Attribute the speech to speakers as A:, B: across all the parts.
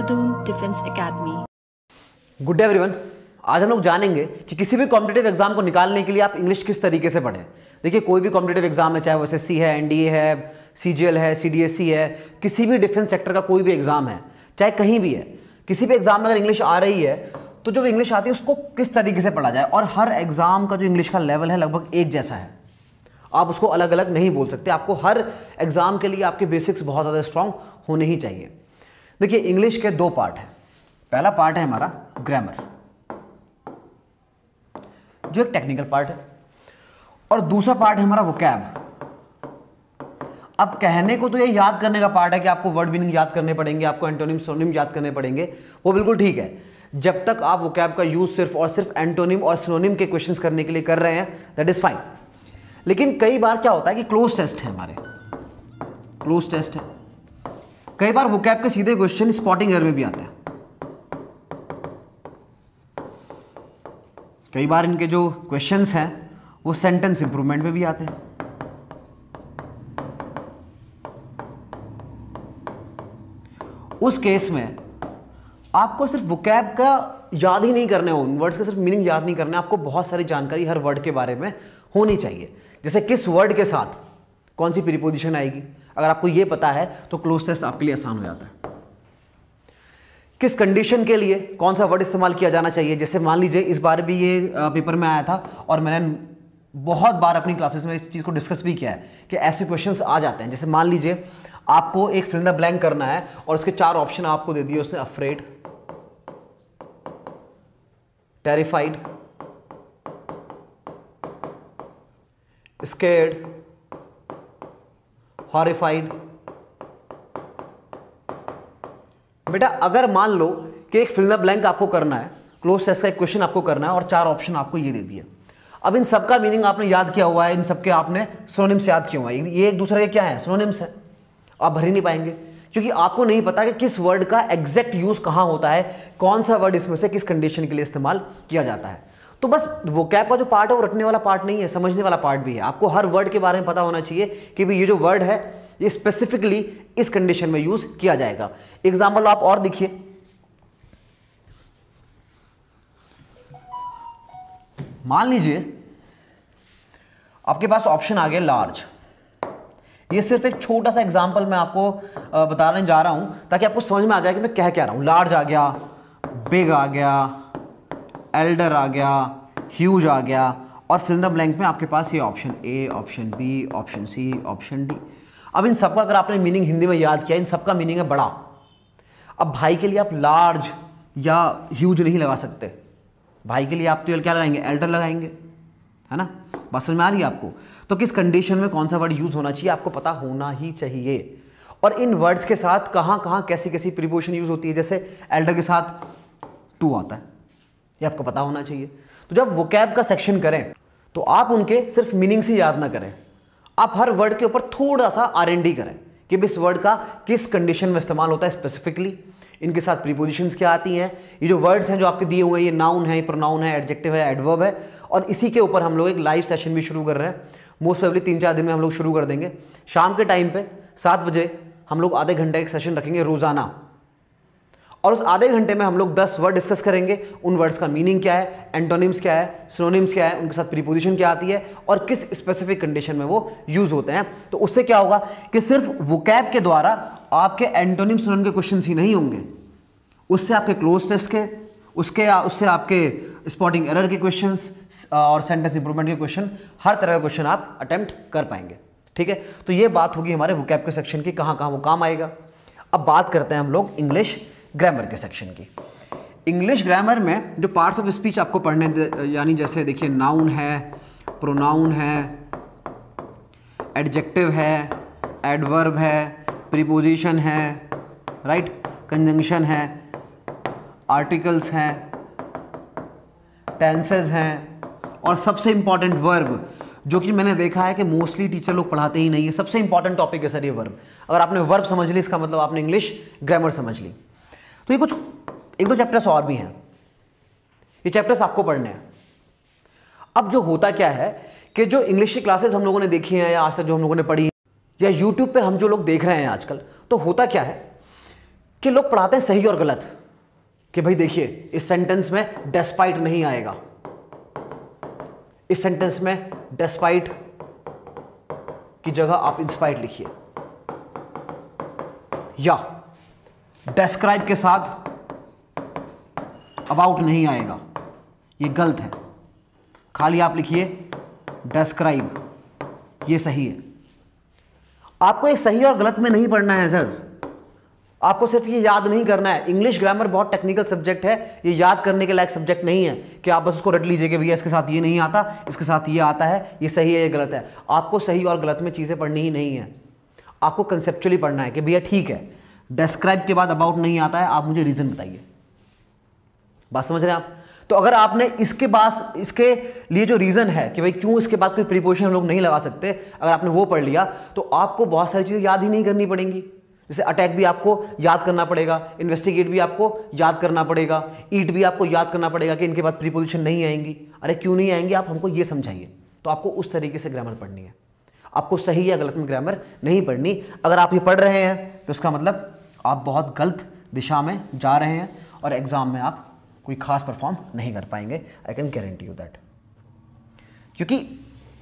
A: Dehradun defence academy.
B: Good day everyone. आज हम लोग जानेंगे कि किसी भी कॉम्पिटिटिव एग्जाम को निकालने के लिए आप इंग्लिश किस तरीके से पढ़ें। देखिए, कोई भी कॉम्पिटिटिव एग्जाम है, चाहे वो एसएससी है, एनडीए है, सीजीएल है, सीडीएससी है, किसी भी डिफेंस सेक्टर का कोई भी एग्जाम है, चाहे कहीं भी है, किसी भी एग्जाम में अगर इंग्लिश आ रही है तो जो इंग्लिश आती है उसको किस तरीके से पढ़ा जाए। और हर एग्जाम का जो इंग्लिश का लेवल है लगभग एक जैसा है, आप उसको अलग अलग नहीं बोल सकते। आपको हर एग्जाम के लिए आपके बेसिक्स बहुत ज़्यादा स्ट्रांग होने ही चाहिए। देखिए, इंग्लिश के दो पार्ट हैं। पहला पार्ट है हमारा ग्रामर, जो एक टेक्निकल पार्ट है, और दूसरा पार्ट है हमारा वोकैब। अब कहने को तो ये याद करने का पार्ट है कि आपको वर्ड मीनिंग याद करने पड़ेंगे, आपको एंटोनिम सिनोनिम याद करने पड़ेंगे, वो बिल्कुल ठीक है, जब तक आप वोकैब का यूज सिर्फ और सिर्फ एंटोनिम और सिनोनिम के क्वेश्चंस करने के लिए कर रहे हैं, दैट इज फाइन। लेकिन कई बार क्या होता है कि क्लोज टेस्ट है, हमारे क्लोज टेस्ट है, कई बार वोकैब के सीधे क्वेश्चन स्पॉटिंग एरर में भी आते हैं। कई बार इनके जो क्वेश्चंस हैं वो सेंटेंस इंप्रूवमेंट में भी आते हैं। उस केस में आपको सिर्फ वोकैब का याद ही नहीं करना है, उन वर्ड्स का सिर्फ मीनिंग याद नहीं करना है, आपको बहुत सारी जानकारी हर वर्ड के बारे में होनी चाहिए। जैसे किस वर्ड के साथ कौन सी प्रीपोजिशन आएगी, अगर आपको ये पता है तो क्लोज टेस्ट आपके लिए आसान हो जाता है। किस कंडीशन के लिए कौन सा वर्ड इस्तेमाल किया जाना चाहिए। जैसे मान लीजिए, इस बार भी ये पेपर में आया था और मैंने बहुत बार अपनी क्लासेस में इस चीज़ को डिस्कस भी किया है कि ऐसे क्वेश्चंस आ जाते हैं। जैसे मान लीजिए आपको एक फिल इन द ब्लैंक करना है और उसके 4 ऑप्शन आपको दे दिए उसने, अफ्रेड, टेरिफाइड, स्केर्ड, हॉरिफाइड। बेटा, अगर मान लो कि एक फिल इन द ब्लैंक आपको करना है, क्लोज टेस्ट का एक क्वेश्चन आपको करना है और 4 ऑप्शन आपको ये दे दिए। अब इन सबका मीनिंग आपने याद किया हुआ है, इन सबके आपने सिनोनिम्स याद किए हुए हैं, ये एक दूसरे के क्या है, सिनोनिम्स है। आप भर ही नहीं पाएंगे क्योंकि आपको नहीं पता कि किस वर्ड का एग्जैक्ट यूज कहां होता है, कौन सा वर्ड इसमें से किस कंडीशन के लिए इस्तेमाल किया जाता है। तो बस वोकैब का जो पार्ट है वो रटने वाला पार्ट नहीं है, समझने वाला पार्ट भी है। आपको हर वर्ड के बारे में पता होना चाहिए कि भाई ये जो वर्ड है ये स्पेसिफिकली इस कंडीशन में यूज किया जाएगा। एग्जाम्पल आप और देखिए, मान लीजिए आपके पास ऑप्शन आ गया लार्ज। ये सिर्फ एक छोटा सा एग्जाम्पल मैं आपको बताने जा रहा हूं ताकि आपको समझ में आ जाए कि मैं कह क्या रहा हूं। लार्ज आ गया, बिग आ गया, एल्डर आ गया, ह्यूज आ गया, और फिल इन द ब्लैंक में आपके पास ये option A, option B, option C, option D. अब इन सबका अगर आपने मीनिंग हिंदी में याद किया, इन सबका मीनिंग है बड़ा। अब भाई के लिए आप लार्ज या ह्यूज नहीं लगा सकते, भाई के लिए आप तो क्या लगाएंगे, एल्डर लगाएंगे, है ना। बात समझ में आ रही है आपको। तो किस कंडीशन में कौन सा वर्ड यूज होना चाहिए आपको पता होना ही चाहिए। और इन वर्ड्स के साथ कहां कहां कैसी कैसी प्रीपोजिशन यूज होती है। जैसे एल्डर के साथ टू आता है, ये आपको पता होना चाहिए। तो जब वोकैब का सेक्शन करें तो आप उनके सिर्फ मीनिंग से याद ना करें, आप हर वर्ड के ऊपर थोड़ा सा R&D करें कि इस वर्ड का किस कंडीशन में इस्तेमाल होता है स्पेसिफिकली, इनके साथ प्रीपोजिशंस क्या आती हैं। ये जो वर्ड्स हैं जो आपके दिए हुए हैं, ये नाउन है, प्रोनाउन है, एडजेक्टिव है, एडवर्ब है। और इसी के ऊपर हम लोग एक लाइव सेशन भी शुरू कर रहे हैं, मोस्ट प्रोबेबली 3-4 दिन में हम लोग शुरू कर देंगे। शाम के टाइम पे 7 बजे हम लोग आधे घंटे एक सेशन रखेंगे रोजाना, और उस आधे घंटे में हम लोग 10 वर्ड डिस्कस करेंगे। उन वर्ड्स का मीनिंग क्या है, एंटोनिम्स क्या है, सिनोनिम्स क्या है, उनके साथ प्रीपोजिशन क्या आती है और किस स्पेसिफिक कंडीशन में वो यूज होते हैं। तो उससे क्या होगा कि सिर्फ वोकैब के द्वारा आपके एंटोनिम सिनोनिम के क्वेश्चन ही नहीं होंगे, उससे आपके क्लोज टेस्ट के, उससे आपके स्पॉटिंग एरर के क्वेश्चंस और सेंटेंस इंप्रूवमेंट के क्वेश्चन, हर तरह का क्वेश्चन आप अटेम्प्ट कर पाएंगे। ठीक है, तो ये बात होगी हमारे वोकैब के सेक्शन की, कहां कहां वो काम आएगा। अब बात करते हैं हम लोग इंग्लिश ग्रामर के सेक्शन की। इंग्लिश ग्रामर में जो पार्ट्स ऑफ स्पीच आपको पढ़ने, यानी जैसे देखिए नाउन है, प्रोनाउन है, एडजेक्टिव है, एडवर्ब है, प्रीपोजिशन है, राइट, कंजंक्शन है, आर्टिकल्स हैं, टेंसेस हैं, और सबसे इंपॉर्टेंट वर्ब, जो कि मैंने देखा है कि मोस्टली टीचर लोग पढ़ाते ही नहीं है। सबसे इंपॉर्टेंट टॉपिक है सर ये वर्ब। अगर आपने वर्ब समझ ली, इसका मतलब आपने इंग्लिश ग्रामर समझ ली। तो ये कुछ 1-2 चैप्टर्स और भी हैं, ये चैप्टर्स आपको पढ़ने हैं। अब जो होता क्या है कि जो इंग्लिश की क्लासेस हम लोगों ने देखी हैं या आज तक जो हम लोगों ने पढ़ी, या यूट्यूब पे हम जो लोग देख रहे हैं आजकल, तो होता क्या है कि लोग पढ़ाते हैं सही और गलत, कि भाई देखिए इस सेंटेंस में डेस्पाइट नहीं आएगा, इस सेंटेंस में डेस्पाइट की जगह आप इंस्पाइट लिखिए, या डेस्क्राइब के साथ अबाउट नहीं आएगा, ये गलत है, खाली आप लिखिए डेस्क्राइब, ये सही है। आपको ये सही और गलत में नहीं पढ़ना है सर, आपको सिर्फ ये याद नहीं करना है। इंग्लिश ग्रामर बहुत टेक्निकल सब्जेक्ट है, ये याद करने के लायक सब्जेक्ट नहीं है कि आप बस उसको रट लीजिए कि भैया इसके साथ ये नहीं आता, इसके साथ ये आता है, ये सही है ये गलत है। आपको सही और गलत में चीज़ें पढ़नी ही नहीं है, आपको कंसेप्चुअली पढ़ना है कि भैया ठीक है डिस्क्राइब के बाद अबाउट नहीं आता है, आप मुझे रीज़न बताइए। बात समझ रहे हैं आप? तो अगर आपने इसके लिए जो रीज़न है कि भाई क्यों इसके बाद कोई प्रीपोजिशन हम लोग नहीं लगा सकते, अगर आपने वो पढ़ लिया तो आपको बहुत सारी चीज़ें याद ही नहीं करनी पड़ेंगी। जैसे अटैक भी आपको याद करना पड़ेगा, इन्वेस्टिगेट भी आपको याद करना पड़ेगा, ईट भी आपको याद करना पड़ेगा कि इनके बाद प्रीपोजिशन नहीं आएंगी। अरे क्यों नहीं आएंगी, आप हमको ये समझाइए। तो आपको उस तरीके से ग्रामर पढ़नी है, आपको सही या गलत में ग्रामर नहीं पढ़नी। अगर आप ये पढ़ रहे हैं तो इसका मतलब आप बहुत गलत दिशा में जा रहे हैं और एग्ज़ाम में आप कोई खास परफॉर्म नहीं कर पाएंगे। I can guarantee you that. क्योंकि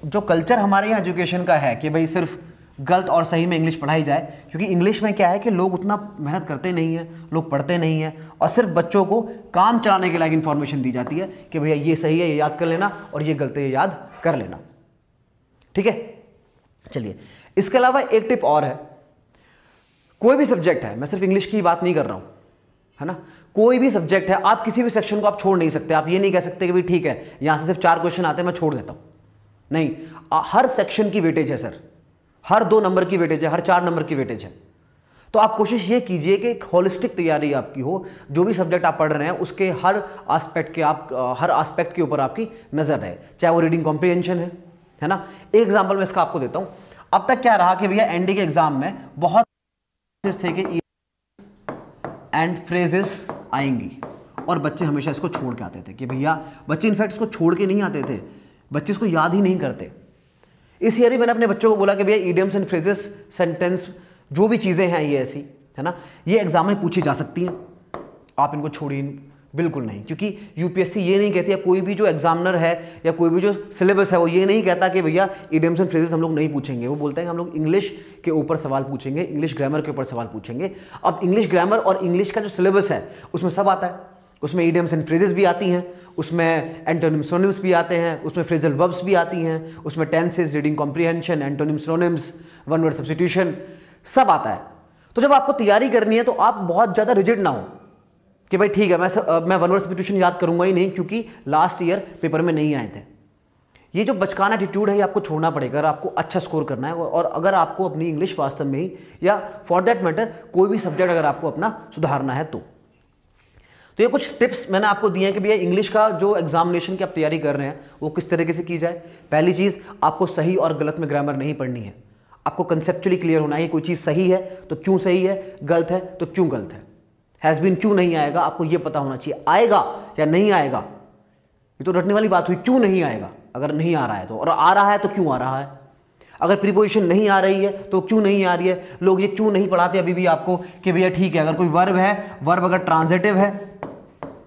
B: जो कल्चर हमारे यहाँ एजुकेशन का है कि भाई सिर्फ गलत और सही में इंग्लिश पढ़ाई जाए, क्योंकि इंग्लिश में क्या है कि लोग उतना मेहनत करते नहीं हैं, लोग पढ़ते नहीं हैं और सिर्फ बच्चों को काम चलाने के लायक इन्फॉर्मेशन दी जाती है कि भैया ये सही है ये याद कर लेना और ये गलत है ये याद कर लेना। ठीक है, चलिए इसके अलावा एक टिप और है। कोई भी सब्जेक्ट है, मैं सिर्फ इंग्लिश की बात नहीं कर रहा हूँ, है ना, कोई भी सब्जेक्ट है, आप किसी भी सेक्शन को आप छोड़ नहीं सकते। आप ये नहीं कह सकते कि भाई ठीक है यहाँ से सिर्फ 4 क्वेश्चन आते हैं मैं छोड़ देता हूँ, नहीं, हर सेक्शन की वेटेज है सर, हर 2 नंबर की वेटेज है, हर 4 नंबर की वेटेज है। तो आप कोशिश ये कीजिए कि एक होलिस्टिक तैयारी आपकी हो, जो भी सब्जेक्ट आप पढ़ रहे हैं उसके हर आस्पेक्ट के ऊपर आपकी नज़र रहे, चाहे वो रीडिंग कॉम्प्रिहेंशन है ना। एक एग्जाम्पल मैं इसका आपको देता हूँ। अब तक क्या रहा कि भैया एनडी के एग्जाम में बहुत थे कि एंड फ्रेजेस आएंगी और बच्चे हमेशा इसको छोड़ के आते थे कि भैया, बच्चे इनफैक्ट इसको छोड़ के नहीं आते थे, बच्चे इसको याद ही नहीं करते। इस ईयर ही मैंने अपने बच्चों को बोला कि भैया ईडियम्स एंड फ्रेजेस, सेंटेंस, जो भी चीज़ें हैं ये ऐसी है ना, ये एग्जाम में पूछी जा सकती हैं, आप इनको छोड़िए बिल्कुल नहीं। क्योंकि यूपीएससी ये नहीं कहती, या कोई भी जो एग्जामिनर है या कोई भी जो सिलेबस है वो ये नहीं कहता कि भैया ईडियम्स एंड फ्रेजेस हम लोग नहीं पूछेंगे। वो बोलते हैं हम लोग इंग्लिश के ऊपर सवाल पूछेंगे, इंग्लिश ग्रामर के ऊपर सवाल पूछेंगे। अब इंग्लिश ग्रामर और इंग्लिश का जो सिलेबस है उसमें सब आता है, उसमें ईडियम्स एंड फ्रेजेस भी आती हैं, उसमें एंटोनिम्स सिनोनिम्स भी आते हैं, उसमें फ्रेजल वर्ब्स भी आती हैं, उसमें tenses, reading comprehension, antonyms synonyms, one word substitution, सब आता है। तो जब आपको तैयारी करनी है तो आप बहुत ज़्यादा रिजिड ना हो कि भाई ठीक है मैं वन वर्ड सब्स्टिट्यूशन याद करूंगा ही नहीं क्योंकि लास्ट ईयर पेपर में नहीं आए थे। ये जो बचकाना एटीट्यूड है ये आपको छोड़ना पड़ेगा अगर आपको अच्छा स्कोर करना है, और अगर आपको अपनी इंग्लिश वास्तव में ही, या फॉर दैट मैटर कोई भी सब्जेक्ट अगर आपको अपना सुधारना है तो ये कुछ टिप्स मैंने आपको दिए हैं कि भैया इंग्लिश का जो एग्जामिनेशन की आप तैयारी कर रहे हैं वो किस तरीके से की जाए। पहली चीज़, आपको सही और गलत में ग्रामर नहीं पढ़नी है, आपको कंसेप्चुअली क्लियर होना है। कोई चीज़ सही है तो क्यों सही है, गलत है तो क्यों गलत है, हैज़ बीन क्यों नहीं आएगा, आपको ये पता होना चाहिए। आएगा या नहीं आएगा ये तो रटने वाली बात हुई, क्यों नहीं आएगा, अगर नहीं आ रहा है तो, और आ रहा है तो क्यों आ रहा है। अगर प्रीपोजिशन नहीं आ रही है तो क्यों नहीं आ रही है। लोग ये क्यों नहीं पढ़ाते अभी भी आपको कि भैया ठीक है अगर कोई वर्ब है, वर्ब अगर ट्रांजिटिव है,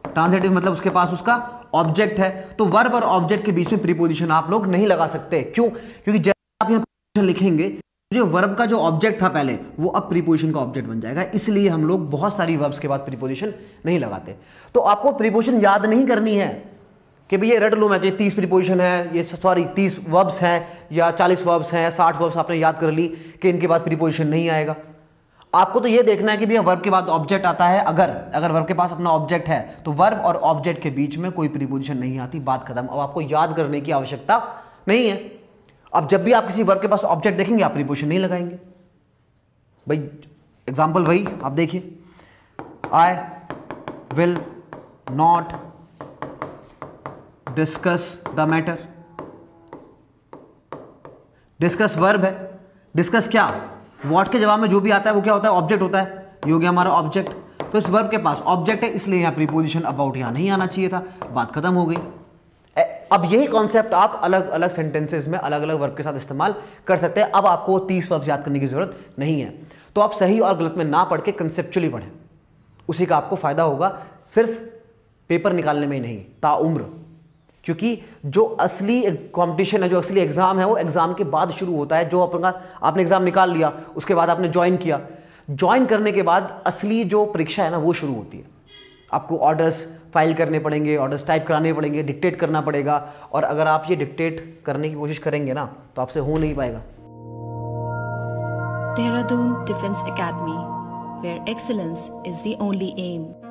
B: ट्रांजिटिव मतलब उसके पास उसका ऑब्जेक्ट है, तो वर्ब और ऑब्जेक्ट के बीच में प्रीपोजिशन आप लोग नहीं लगा सकते। क्यों? क्योंकि जब आप यहाँ प्रीपोजिशन लिखेंगे जो वर्ब का जो ऑब्जेक्ट था पहले वो अब प्रीपोजिशन का ऑब्जेक्ट बन जाएगा, इसलिए हम लोग बहुत सारी वर्ब्स के बाद प्रीपोजिशन नहीं लगाते। तो आपको प्रीपोजिशन याद नहीं करनी है कि भैया रट लो मैं कि 30 प्रीपोजिशन है, ये 30 वर्ब्स हैं या 40 वर्ब्स हैं या 60 वर्ब्स आपने याद कर ली कि इनके बाद प्रीपोजिशन नहीं आएगा। आपको तो ये देखना है कि भैया वर्ब के बाद ऑब्जेक्ट आता है, अगर वर्ब के पास अपना ऑब्जेक्ट है तो वर्ब और ऑब्जेक्ट के बीच में कोई प्रीपोजिशन नहीं आती, बात खत्म। अब आपको याद करने की आवश्यकता नहीं है। अब जब भी आप किसी वर्ब के पास ऑब्जेक्ट देखेंगे आप प्रीपोजिशन नहीं लगाएंगे। भाई एग्जांपल वही आप देखिए, I will not discuss the matter. Discuss verb है, डिस्कस क्या, व्हाट के जवाब में जो भी आता है वो क्या होता है, ऑब्जेक्ट होता है, ये हो गया हमारा ऑब्जेक्ट। तो इस वर्ब के पास ऑब्जेक्ट है इसलिए यहां प्रीपोजिशन अबाउट यहां नहीं आना चाहिए था, बात खत्म हो गई। अब यही कॉन्सेप्ट आप अलग अलग सेंटेंसेस में अलग अलग वर्ब के साथ इस्तेमाल कर सकते हैं। अब आपको 30 वर्ब्स याद करने की जरूरत नहीं है। तो आप सही और गलत में ना पढ़ के कंसेप्चुअली पढ़ें, उसी का आपको फ़ायदा होगा, सिर्फ पेपर निकालने में ही नहीं, ताउम्र। क्योंकि जो असली कंपटीशन है, जो असली एग्ज़ाम है, वो एग्ज़ाम के बाद शुरू होता है। जो आपने एग्ज़ाम निकाल लिया, उसके बाद आपने ज्वाइन किया, ज्वाइन करने के बाद असली जो परीक्षा है ना, वो शुरू होती है। आपको ऑर्डर्स फाइल करने पड़ेंगे, ऑर्डर्स टाइप कराने पड़ेंगे, डिक्टेट करना पड़ेगा, और अगर आप ये डिक्टेट करने की कोशिश करेंगे ना, तो आपसे हो नहीं पाएगा।
A: Dehradun Defense Academy, where excellence is the only aim.